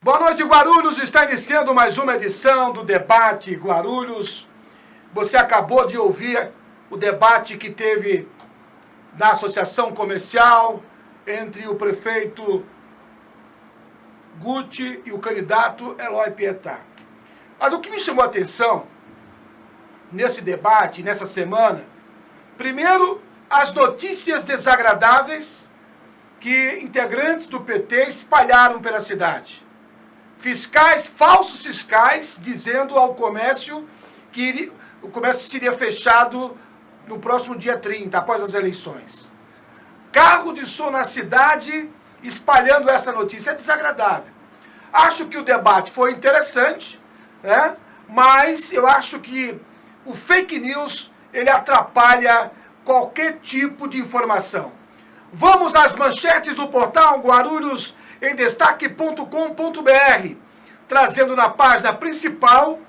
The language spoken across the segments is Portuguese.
Boa noite, Guarulhos. Está iniciando mais uma edição do Debate Guarulhos. Você acabou de ouvir o debate que teve na Associação Comercial entre o prefeito Guti e o candidato Eloy Pietá. Mas o que me chamou a atenção nesse debate, nessa semana, primeiro, as notícias desagradáveis que integrantes do PT espalharam pela cidade. Falsos fiscais, dizendo ao comércio que o comércio seria fechado no próximo dia 30, após as eleições. Carro de som na cidade espalhando essa notícia. É desagradável. Acho que o debate foi interessante, né? Mas eu acho que o fake news, ele atrapalha qualquer tipo de informação. Vamos às manchetes do portal guarulhosendestaque.com.br, trazendo na página principal: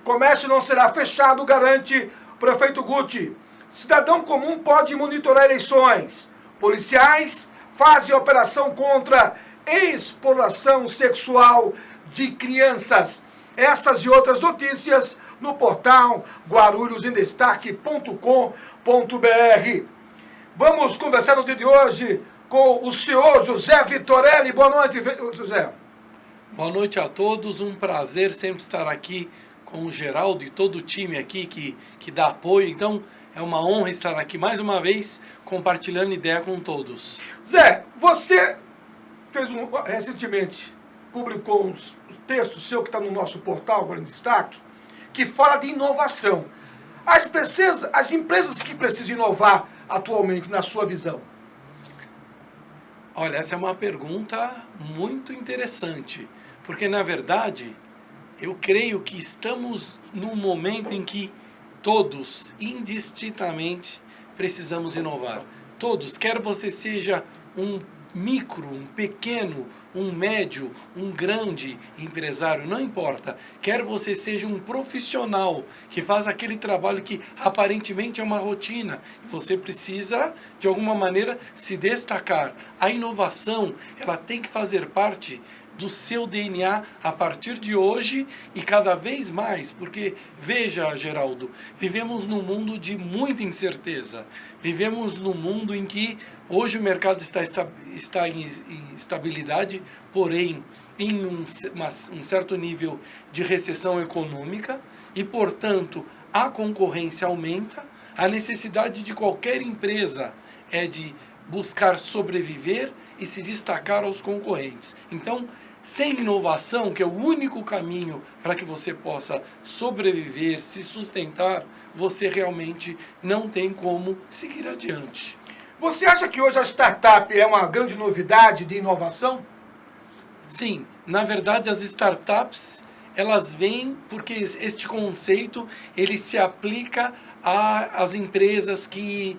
comércio não será fechado, garante prefeito Guti. Cidadão comum pode monitorar eleições. Policiais fazem operação contra exploração sexual de crianças. Essas e outras notícias no portal guarulhosendestaque.com.br. Vamos conversar no dia de hoje com o senhor José Vitorelli. Boa noite, José. Boa noite a todos. Um prazer sempre estar aqui com o Geraldo e todo o time aqui que dá apoio. Então, é uma honra estar aqui mais uma vez, compartilhando ideia com todos. Zé, você fez recentemente, publicou um texto seu que está no nosso portal, agora em destaque, que fala de inovação. As empresas que precisam inovar atualmente, na sua visão? Olha, essa é uma pergunta muito interessante, porque, na verdade, eu creio que estamos num momento em que todos, indistintamente, precisamos inovar. Todos, quer você seja um micro, um pequeno, um médio, um grande empresário, não importa. Quer você seja um profissional que faz aquele trabalho que aparentemente é uma rotina, você precisa, de alguma maneira, se destacar. A inovação, ela tem que fazer parte do seu DNA a partir de hoje e cada vez mais, porque, veja, Geraldo, vivemos num mundo de muita incerteza, vivemos num mundo em que hoje o mercado está em estabilidade, porém em um certo nível de recessão econômica e, portanto, a concorrência aumenta, a necessidade de qualquer empresa é de buscar sobreviver e se destacar aos concorrentes. Então, sem inovação, que é o único caminho para que você possa sobreviver, se sustentar, você realmente não tem como seguir adiante. Você acha que hoje a startup é uma grande novidade de inovação? Sim, na verdade as startups, elas vêm porque este conceito, ele se aplica às empresas que,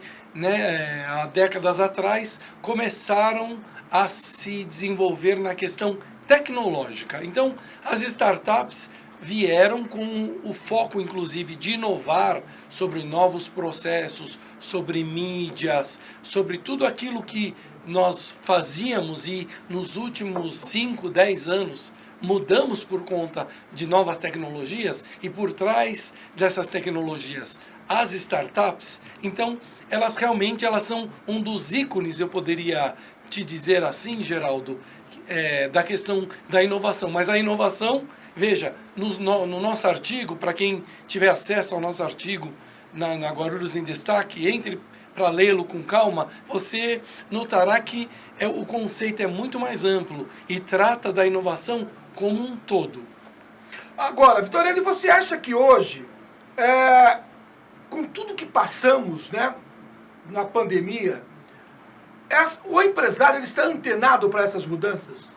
há décadas atrás, começaram a se desenvolver na questão tecnológica. Então, as startups vieram com o foco, inclusive, de inovar sobre novos processos, sobre mídias, sobre tudo aquilo que nós fazíamos e nos últimos 5, 10 anos mudamos por conta de novas tecnologias e por trás dessas tecnologias as startups. Então, elas são um dos ícones, eu poderia te dizer assim, Geraldo, da questão da inovação. Mas a inovação, veja, no nosso artigo, para quem tiver acesso ao nosso artigo na Guarulhos em Destaque, entre para lê-lo com calma, você notará que o conceito é muito mais amplo e trata da inovação como um todo. Agora, Vitorelli, você acha que hoje, com tudo que passamos, na pandemia, o empresário ele está antenado para essas mudanças?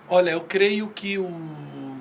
Olha, eu creio que o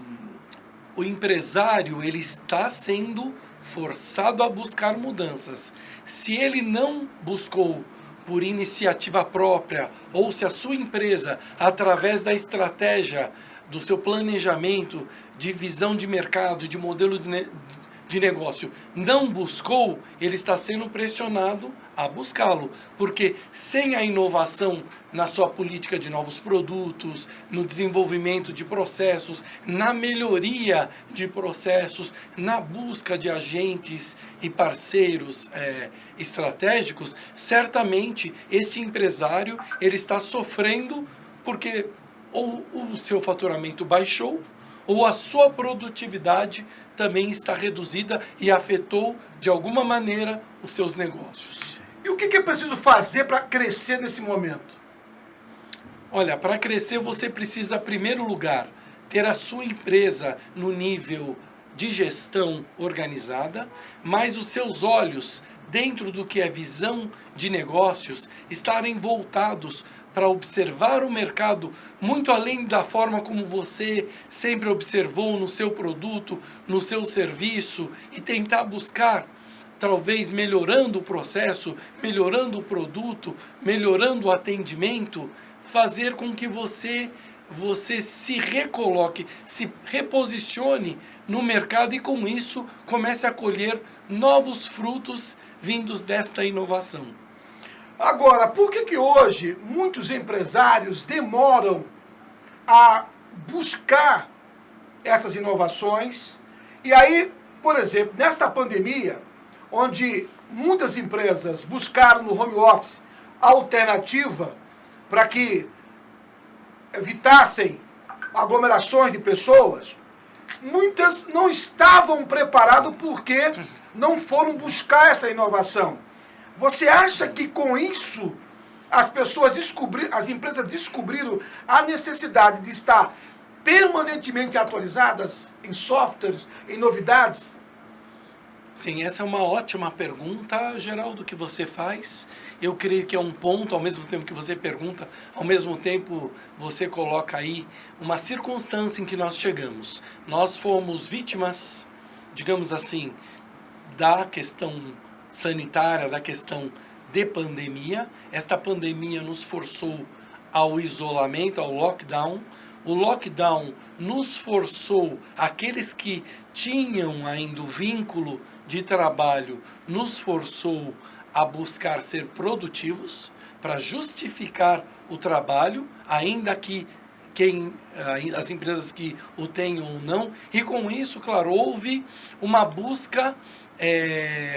empresário ele está sendo forçado a buscar mudanças. Se ele não buscou por iniciativa própria, ou se a sua empresa, através da estratégia, do seu planejamento, de visão de mercado, de modelo de negócio, não buscou, ele está sendo pressionado a buscá-lo, porque sem a inovação na sua política de novos produtos, no desenvolvimento de processos, na melhoria de processos, na busca de agentes e parceiros estratégicos, certamente este empresário ele está sofrendo porque ou o seu faturamento baixou, ou a sua produtividade também está reduzida e afetou de alguma maneira os seus negócios. E o que é preciso fazer para crescer nesse momento? Olha, para crescer você precisa, em primeiro lugar, ter a sua empresa no nível de gestão organizada, mas os seus olhos, dentro do que é visão de negócios, estarem voltados para observar o mercado muito além da forma como você sempre observou no seu produto, no seu serviço, e tentar buscar, talvez melhorando o processo, melhorando o produto, melhorando o atendimento, fazer com que você se recoloque, se reposicione no mercado e com isso comece a colher novos frutos vindos desta inovação. Agora, por que hoje muitos empresários demoram a buscar essas inovações? E aí, por exemplo, nesta pandemia, onde muitas empresas buscaram no home office alternativa para que evitassem aglomerações de pessoas, muitas não estavam preparadas porque não foram buscar essa inovação. Você acha que com isso as empresas descobriram a necessidade de estar permanentemente atualizadas em softwares, em novidades? Sim, essa é uma ótima pergunta, Geraldo, que você faz. Eu creio que é um ponto, ao mesmo tempo que você pergunta, ao mesmo tempo você coloca aí uma circunstância em que nós chegamos. Nós fomos vítimas, digamos assim, da questão sanitária, da questão de pandemia. Esta pandemia nos forçou ao isolamento, ao lockdown. O lockdown nos forçou, aqueles que tinham ainda o vínculo de trabalho, nos forçou a buscar ser produtivos para justificar o trabalho, ainda que as empresas que o tenham ou não. E com isso, claro, houve uma busca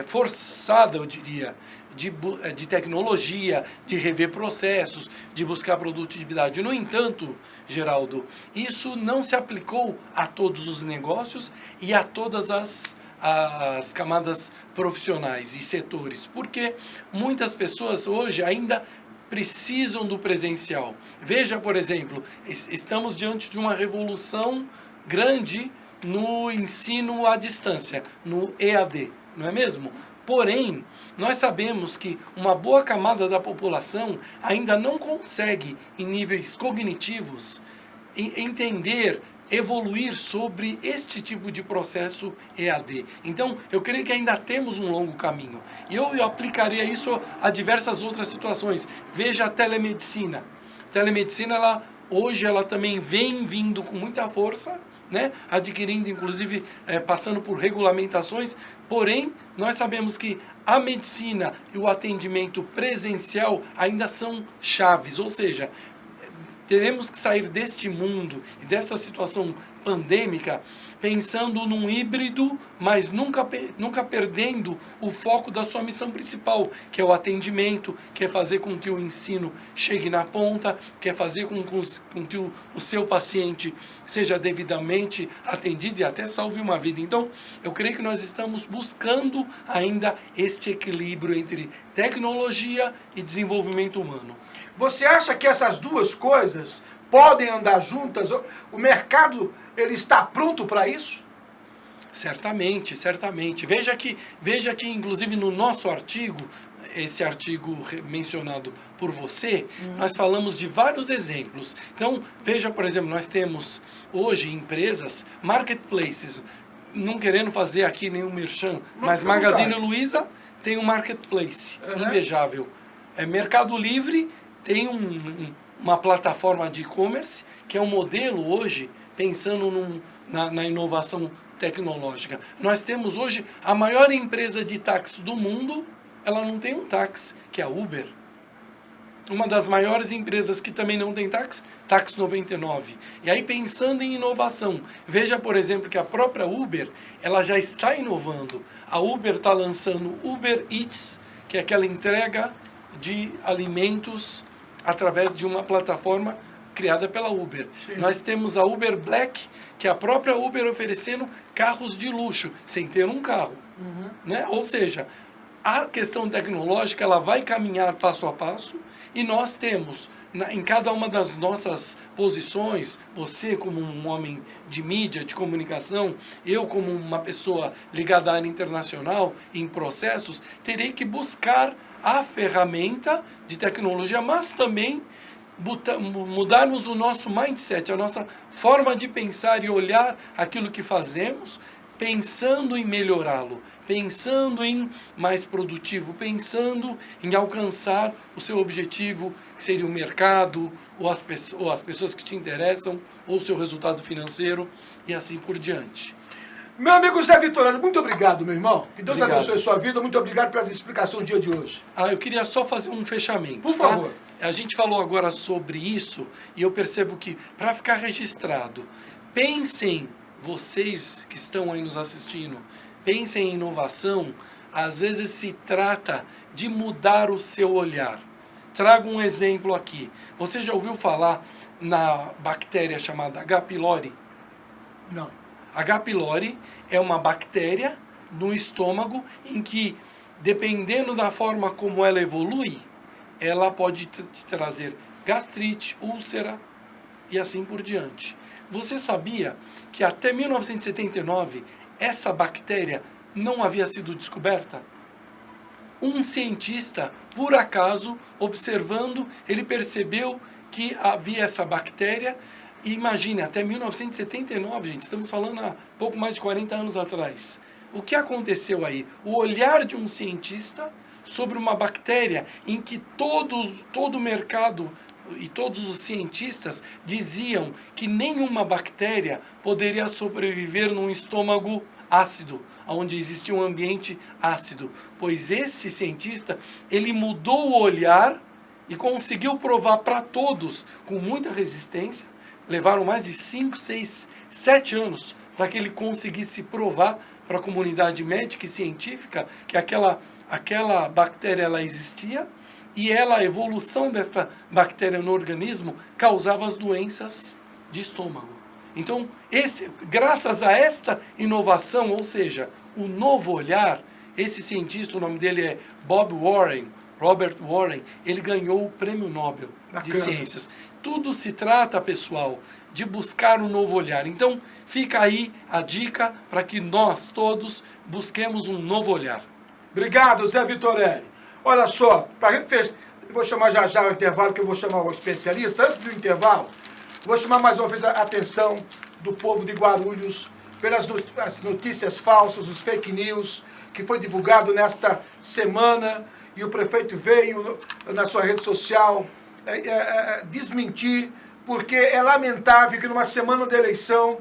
forçada, eu diria, de tecnologia, de rever processos, de buscar produtividade. No entanto, Geraldo, isso não se aplicou a todos os negócios e a todas as camadas profissionais e setores, porque muitas pessoas hoje ainda precisam do presencial. Veja, por exemplo, estamos diante de uma revolução grande no ensino à distância, no EAD, não é mesmo? Porém, nós sabemos que uma boa camada da população ainda não consegue, em níveis cognitivos, entender, evoluir sobre este tipo de processo EAD. Então, eu creio que ainda temos um longo caminho. E eu aplicaria isso a diversas outras situações. Veja a telemedicina. A telemedicina, hoje, ela também vem vindo com muita força, né? Adquirindo, inclusive, passando por regulamentações. Porém, nós sabemos que a medicina e o atendimento presencial ainda são chaves, ou seja, teremos que sair deste mundo e dessa situação pandêmica pensando num híbrido, mas nunca perdendo o foco da sua missão principal, que é o atendimento, que é fazer com que o ensino chegue na ponta, que é fazer com que o seu paciente seja devidamente atendido e até salve uma vida. Então, eu creio que nós estamos buscando ainda este equilíbrio entre tecnologia e desenvolvimento humano. Você acha que essas duas coisas podem andar juntas? O mercado ele está pronto para isso? Certamente, certamente. Veja que, inclusive, no nosso artigo, esse artigo mencionado por você, nós falamos de vários exemplos. Então, veja, por exemplo, nós temos hoje empresas, marketplaces, não querendo fazer aqui nenhum merchan, mas Magazine Luiza tem um marketplace invejável. Mercado Livre tem uma plataforma de e-commerce, que é um modelo hoje, pensando na inovação tecnológica. Nós temos hoje a maior empresa de táxi do mundo, ela não tem um táxi, que é a Uber. Uma das maiores empresas que também não tem táxi, Táxi 99. E aí, pensando em inovação, veja, por exemplo, que a própria Uber, ela já está inovando. A Uber está lançando Uber Eats, que é aquela entrega de alimentos através de uma plataforma criada pela Uber. Sim. Nós temos a Uber Black, que é a própria Uber oferecendo carros de luxo, sem ter um carro. Né? Ou seja, a questão tecnológica ela vai caminhar passo a passo e nós temos, em cada uma das nossas posições, você como um homem de mídia, de comunicação, eu como uma pessoa ligada à área internacional, em processos, terei que buscar a ferramenta de tecnologia, mas também mudarmos o nosso mindset, a nossa forma de pensar e olhar aquilo que fazemos, pensando em melhorá-lo, pensando em mais produtivo, pensando em alcançar o seu objetivo, que seria o mercado, ou as pessoas que te interessam, ou o seu resultado financeiro, e assim por diante. Meu amigo Zé Vitorino, muito obrigado, meu irmão. Que Deus abençoe a sua vida. Muito obrigado pelas explicações do dia de hoje. Eu queria só fazer um fechamento. Por favor. A gente falou agora sobre isso, e eu percebo que, para ficar registrado, pensem, vocês que estão aí nos assistindo, pensem em inovação, às vezes se trata de mudar o seu olhar. Trago um exemplo aqui. Você já ouviu falar na bactéria chamada H. pylori? Não. H. pylori é uma bactéria no estômago em que, dependendo da forma como ela evolui, ela pode te trazer gastrite, úlcera e assim por diante. Você sabia que até 1979 essa bactéria não havia sido descoberta? Um cientista, por acaso, observando, ele percebeu que havia essa bactéria. E imagine, até 1979, gente, estamos falando há pouco mais de 40 anos atrás. O que aconteceu aí? O olhar de um cientista sobre uma bactéria em que todo o mercado e todos os cientistas diziam que nenhuma bactéria poderia sobreviver num estômago ácido, onde existia um ambiente ácido. Pois esse cientista, ele mudou o olhar e conseguiu provar para todos, com muita resistência, levaram mais de 5, 6, 7 anos para que ele conseguisse provar para a comunidade médica e científica que aquela bactéria ela existia e a evolução desta bactéria no organismo causava as doenças de estômago. Então, graças a esta inovação, ou seja, o novo olhar, esse cientista, o nome dele é Robert Warren, ele ganhou o Prêmio Nobel de Ciências. Tudo se trata, pessoal, de buscar um novo olhar. Então, fica aí a dica para que nós todos busquemos um novo olhar. Obrigado, Zé Vitorelli. Olha só, para a gente fechar, eu vou chamar já o intervalo, que eu vou chamar o especialista. Antes do intervalo, vou chamar mais uma vez a atenção do povo de Guarulhos pelas notícias falsas, os fake news, que foi divulgado nesta semana, e o prefeito veio na sua rede social desmentir, porque é lamentável que numa semana de eleição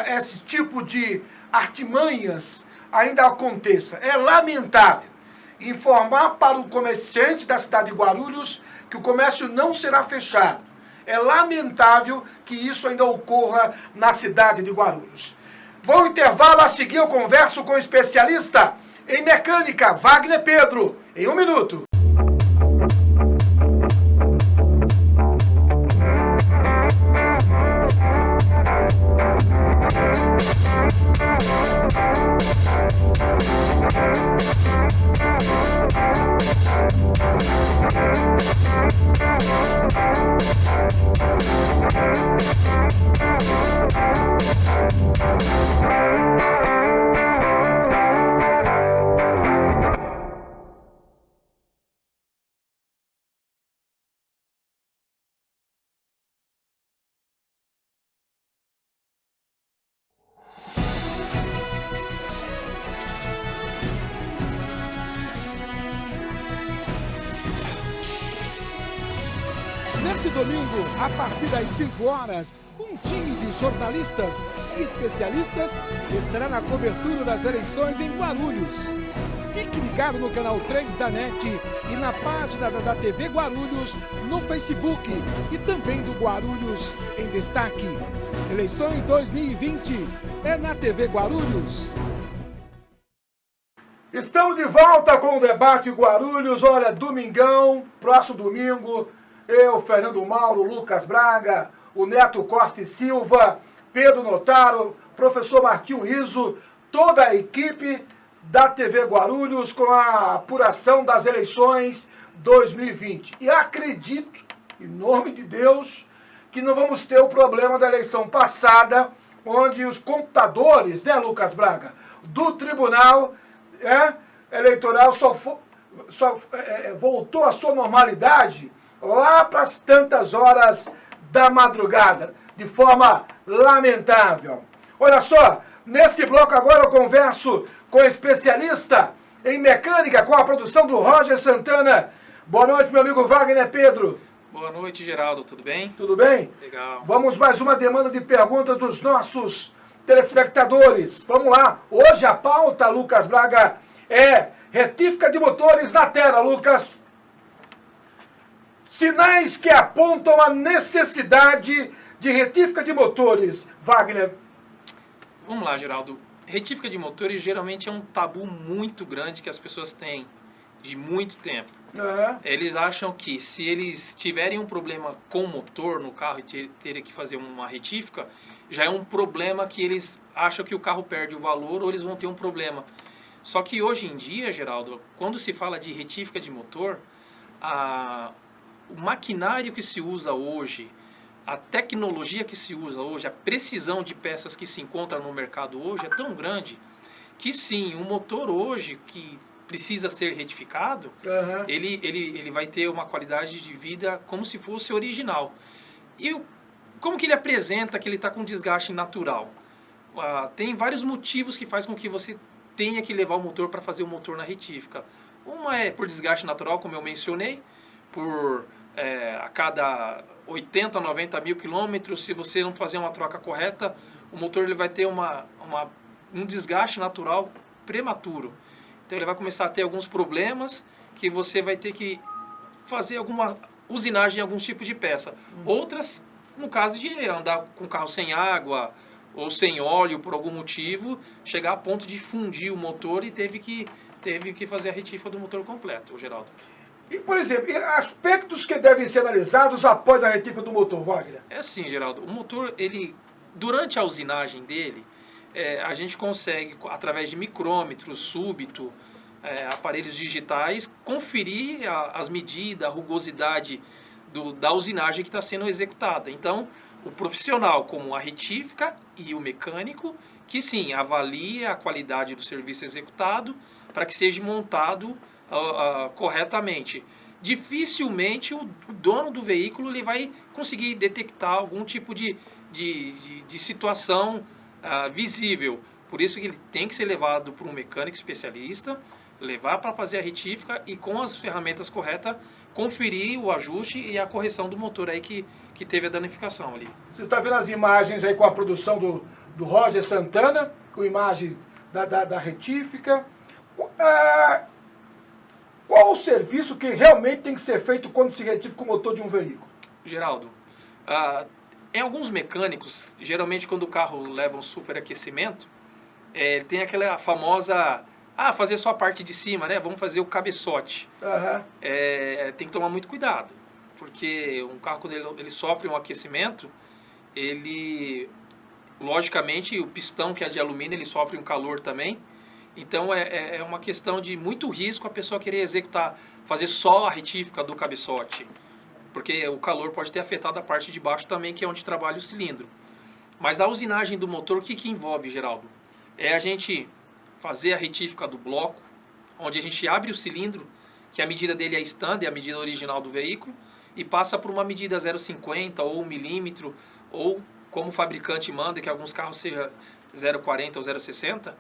esse tipo de artimanhas ainda aconteça. É lamentável informar para o comerciante da cidade de Guarulhos que o comércio não será fechado. É lamentável que isso ainda ocorra na cidade de Guarulhos. Vou ao intervalo, a seguir eu converso com o especialista em mecânica, Wagner Pedro, em 1 minuto. Nesse domingo, a partir das 5 horas, um time de jornalistas e especialistas estará na cobertura das eleições em Guarulhos. Fique ligado no canal 3 da NET e na página da TV Guarulhos no Facebook e também do Guarulhos em Destaque. Eleições 2020 é na TV Guarulhos. Estamos de volta com o debate Guarulhos. Olha, domingão, próximo domingo, eu, Fernando Mauro, Lucas Braga, o Neto Costa e Silva, Pedro Notaro, professor Martinho Riso, toda a equipe da TV Guarulhos com a apuração das eleições 2020. E acredito, em nome de Deus, que não vamos ter o problema da eleição passada, onde os computadores, né, Lucas Braga, do Tribunal Eleitoral voltou à sua normalidade lá para as tantas horas da madrugada, de forma lamentável. Olha só, neste bloco agora eu converso com especialista em mecânica, com a produção do Roger Santana. Boa noite, meu amigo Wagner Pedro. Boa noite, Geraldo. Tudo bem? Tudo bem? Legal. Vamos mais uma demanda de perguntas dos nossos telespectadores. Vamos lá. Hoje a pauta, Lucas Braga, é retífica de motores na tela, Lucas. Sinais que apontam a necessidade de retífica de motores, Wagner. Vamos lá, Geraldo. Retífica de motores geralmente é um tabu muito grande que as pessoas têm de muito tempo. Eles acham que se eles tiverem um problema com o motor no carro e terem que fazer uma retífica, já é um problema que eles acham que o carro perde o valor ou eles vão ter um problema. Só que hoje em dia, Geraldo, quando se fala de retífica de motor, o maquinário que se usa hoje, a tecnologia que se usa hoje, a precisão de peças que se encontra no mercado hoje é tão grande que sim, o motor hoje que precisa ser retificado, ele vai ter uma qualidade de vida como se fosse original. E como que ele apresenta que ele está com desgaste natural? Tem vários motivos que faz com que você tenha que levar o motor para fazer o motor na retífica. Uma é por desgaste natural, como eu mencionei, por a cada 80, 90 mil quilômetros, se você não fazer uma troca correta, o motor ele vai ter um desgaste natural prematuro. Então ele vai começar a ter alguns problemas que você vai ter que fazer alguma usinagem em alguns tipos de peça. Outras, no caso de andar com o carro sem água ou sem óleo por algum motivo, chegar a ponto de fundir o motor e teve que fazer a retífica do motor completo, Geraldo. E, por exemplo, aspectos que devem ser analisados após a retífica do motor, Wagner? É assim, Geraldo, o motor, durante a usinagem dele, a gente consegue, através de micrômetros, súbito, aparelhos digitais, conferir as medidas, a rugosidade da usinagem que está sendo executada. Então, o profissional, como a retífica e o mecânico, que sim, avalia a qualidade do serviço executado para que seja montado corretamente. Dificilmente o dono do veículo ele vai conseguir detectar algum tipo de situação visível. Por isso que ele tem que ser levado para um mecânico especialista, levar para fazer a retífica e com as ferramentas corretas conferir o ajuste e a correção do motor aí que teve a danificação ali. Você está vendo as imagens aí com a produção do Roger Santana, com imagem da retífica. Qual o serviço que realmente tem que ser feito quando se retifica o motor de um veículo? Geraldo, em alguns mecânicos, geralmente quando o carro leva um superaquecimento, tem aquela famosa, fazer só a parte de cima, né? Vamos fazer o cabeçote. Tem que tomar muito cuidado, porque um carro quando ele sofre um aquecimento, logicamente o pistão que é de alumínio, ele sofre um calor também. Então é uma questão de muito risco a pessoa querer fazer só a retífica do cabeçote, porque o calor pode ter afetado a parte de baixo também, que é onde trabalha o cilindro. Mas a usinagem do motor, o que envolve, Geraldo? É a gente fazer a retífica do bloco, onde a gente abre o cilindro, que a medida dele é standard, é a medida original do veículo, e passa por uma medida 0,50 ou 1 milímetro, ou como o fabricante manda, que alguns carros seja 0,40 ou 0,60,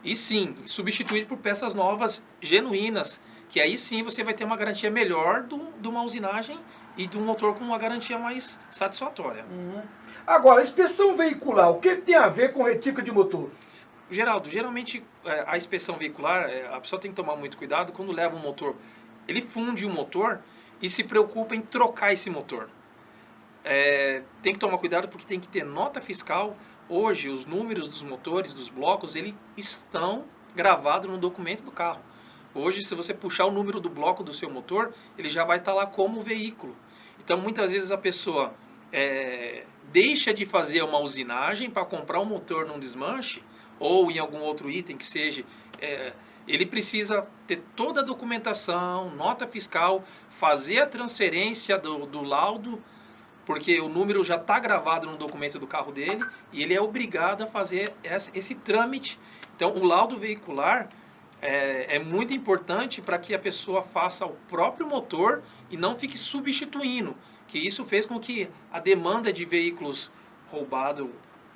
e sim, substituir por peças novas, genuínas, que aí sim você vai ter uma garantia melhor de uma usinagem e de um motor com uma garantia mais satisfatória. Agora, inspeção veicular, o que tem a ver com retífica de motor? Geraldo, geralmente a inspeção veicular, a pessoa tem que tomar muito cuidado quando leva um motor. Ele funde o motor e se preocupa em trocar esse motor. Tem que tomar cuidado porque tem que ter nota fiscal. Hoje, os números dos motores, dos blocos, eles estão gravados no documento do carro. Hoje, se você puxar o número do bloco do seu motor, ele já vai estar lá como veículo. Então, muitas vezes a pessoa deixa de fazer uma usinagem para comprar um motor num desmanche ou em algum outro item que seja. Ele precisa ter toda a documentação, nota fiscal, fazer a transferência do laudo, porque o número já está gravado no documento do carro dele e ele é obrigado a fazer esse trâmite. Então, o laudo veicular é muito importante para que a pessoa faça o próprio motor e não fique substituindo, que isso fez com que a demanda de veículos roubados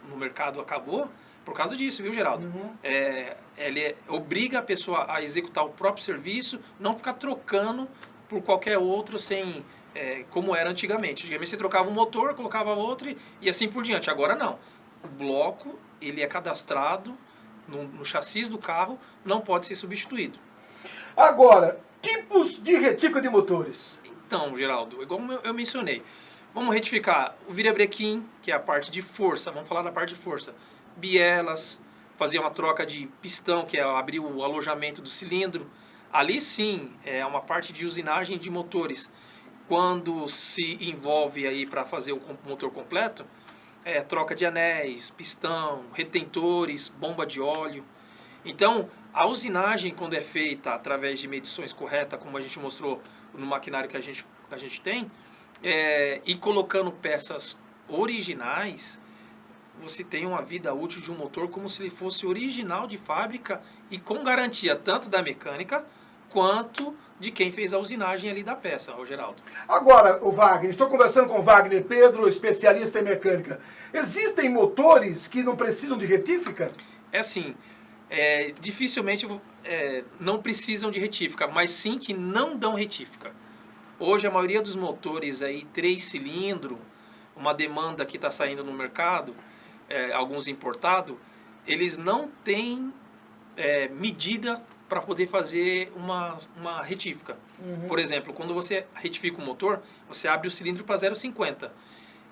no mercado acabou por causa disso, viu, Geraldo? Uhum. Ele obriga a pessoa a executar o próprio serviço, não ficar trocando por qualquer outro sem... como era antigamente. Antigamente você trocava um motor, colocava outro e assim por diante. Agora não. O bloco, ele é cadastrado no chassi do carro, não pode ser substituído. Agora, tipos de retífica de motores. Então, Geraldo, igual eu mencionei, vamos retificar o virabrequim, que é a parte de força, vamos falar da parte de força. Bielas, fazer uma troca de pistão, que é abrir o alojamento do cilindro. Ali sim, é uma parte de usinagem de motores. Quando se envolve aí para fazer o motor completo, troca de anéis, pistão, retentores, bomba de óleo. Então, a usinagem, quando é feita através de medições corretas, como a gente mostrou no maquinário que a gente tem, e colocando peças originais, você tem uma vida útil de um motor como se ele fosse original de fábrica e com garantia tanto da mecânica quanto de quem fez a usinagem ali da peça, o Geraldo. Agora, o Wagner, estou conversando com o Wagner Pedro, especialista em mecânica. Existem motores que não precisam de retífica? Assim, dificilmente não precisam de retífica, mas sim que não dão retífica. Hoje a maioria dos motores aí 3 cilindros, uma demanda que está saindo no mercado, alguns importados, eles não têm medida para poder fazer uma retífica. Uhum. Por exemplo, quando você retifica o motor, você abre o cilindro para 0,50.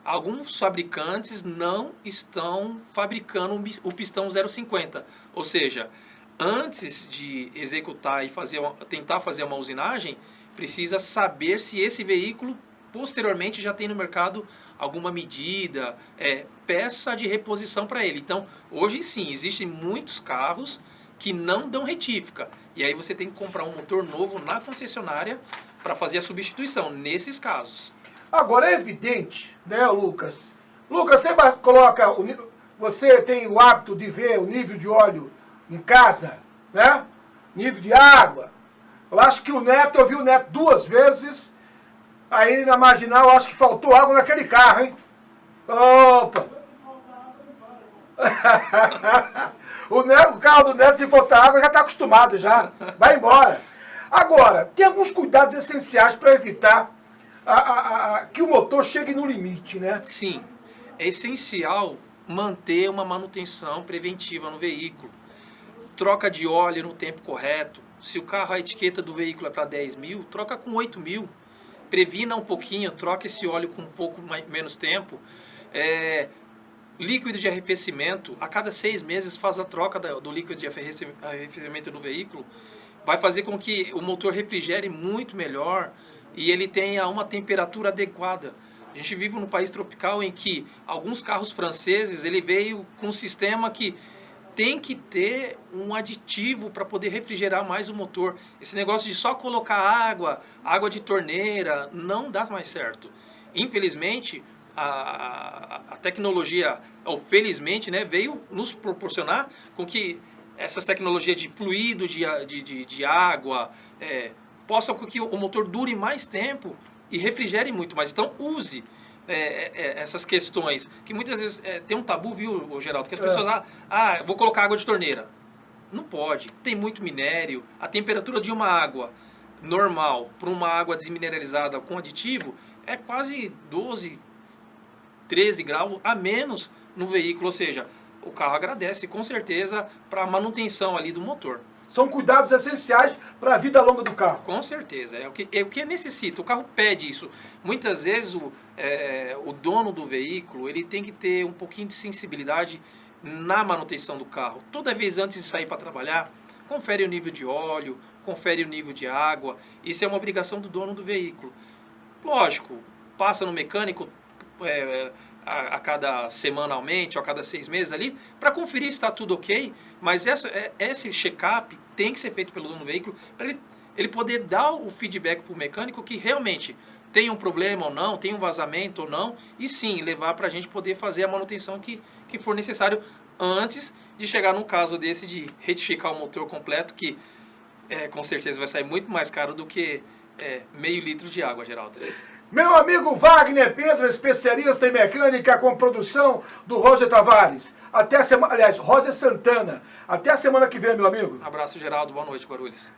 Alguns fabricantes não estão fabricando o pistão 0,50. Ou seja, antes de executar e tentar fazer uma usinagem, precisa saber se esse veículo posteriormente já tem no mercado alguma medida, peça de reposição para ele. Então, hoje sim, existem muitos carros que não dão retífica. E aí você tem que comprar um motor novo na concessionária para fazer a substituição, nesses casos. Agora é evidente, né, Lucas? Lucas, você tem o hábito de ver o nível de óleo em casa, né? Nível de água. Eu acho que eu vi o Neto 2 vezes, aí na Marginal eu acho que faltou água naquele carro, hein? Opa! O carro do Neto, se faltar água, já está acostumado já. Vai embora. Agora, tem alguns cuidados essenciais para evitar que o motor chegue no limite, né? Sim. É essencial manter uma manutenção preventiva no veículo. Troca de óleo no tempo correto. Se o carro, a etiqueta do veículo é para 10 mil, troca com 8 mil. Previna um pouquinho, troca esse óleo com um pouco menos tempo. Líquido de arrefecimento, a cada 6 meses faz a troca do líquido de arrefecimento do veículo. Vai fazer com que o motor refrigere muito melhor e ele tenha uma temperatura adequada. A gente vive num país tropical em que alguns carros franceses, ele veio com um sistema que tem que ter um aditivo para poder refrigerar mais o motor. Esse negócio de só colocar água de torneira, não dá mais certo. Infelizmente, a tecnologia, ou felizmente, né, veio nos proporcionar com que essas tecnologias de fluido, de água, possam com que o motor dure mais tempo e refrigere muito mais. Então, use essas questões, que muitas vezes tem um tabu, viu, Geraldo, que as pessoas, vou colocar água de torneira. Não pode, tem muito minério, a temperatura de uma água normal para uma água desmineralizada com aditivo é quase 12, 13 graus a menos no veículo, ou seja, o carro agradece, com certeza, para a manutenção ali do motor. São cuidados essenciais para a vida longa do carro. Com certeza, é o que necessita, o carro pede isso. Muitas vezes o dono do veículo, ele tem que ter um pouquinho de sensibilidade na manutenção do carro. Toda vez antes de sair para trabalhar, confere o nível de óleo, confere o nível de água. Isso é uma obrigação do dono do veículo. Lógico, passa no mecânico a cada semanalmente ou a cada 6 meses ali, para conferir se está tudo ok, mas esse check-up tem que ser feito pelo dono do veículo para ele poder dar o feedback para o mecânico que realmente tem um problema ou não, tem um vazamento ou não, e sim, levar para a gente poder fazer a manutenção que for necessário antes de chegar num caso desse de retificar o motor completo, que com certeza vai sair muito mais caro do que meio litro de água, Geraldo. Meu amigo Wagner Pedro, especialista em mecânica com produção do Roger Tavares. Até a semana, aliás, Roger Santana. Até a semana que vem, meu amigo. Abraço, Geraldo. Boa noite, Guarulhos.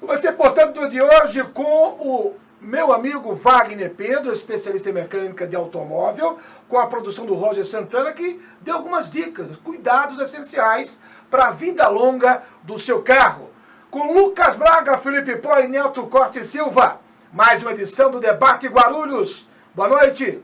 Vai ser, portanto, de hoje com o meu amigo Wagner Pedro, especialista em mecânica de automóvel, com a produção do Roger Santana, que deu algumas dicas, cuidados essenciais para a vida longa do seu carro. Com Lucas Braga, Felipe Pó e Nelton Costa e Silva. Mais uma edição do Debate Guarulhos. Boa noite.